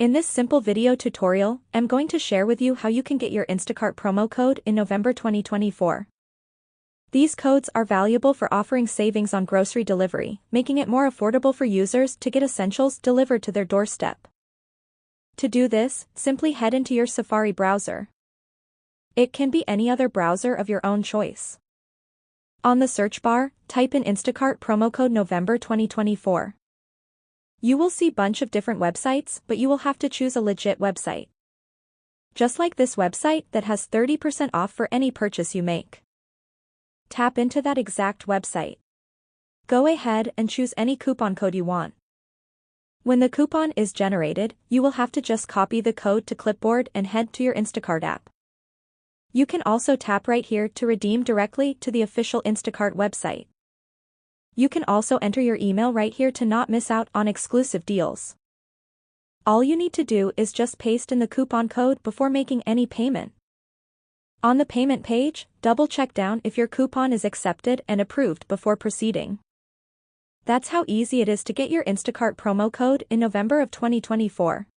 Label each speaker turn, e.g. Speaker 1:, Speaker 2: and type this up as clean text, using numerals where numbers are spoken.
Speaker 1: In this simple video tutorial, I'm going to share with you how you can get your Instacart promo code in November 2024. These codes are valuable for offering savings on grocery delivery, making it more affordable for users to get essentials delivered to their doorstep. To do this, simply head into your Safari browser. It can be any other browser of your own choice. On the search bar, type in Instacart promo code November 2024. You will see a bunch of different websites, but you will have to choose a legit website. Just like this website that has 30% off for any purchase you make. Tap into that exact website. Go ahead and choose any coupon code you want. When the coupon is generated, you will have to just copy the code to clipboard and head to your Instacart app. You can also tap right here to redeem directly to the official Instacart website. You can also enter your email right here to not miss out on exclusive deals. All you need to do is just paste in the coupon code before making any payment. On the payment page, double-check down if your coupon is accepted and approved before proceeding. That's how easy it is to get your Instacart promo code in November of 2024.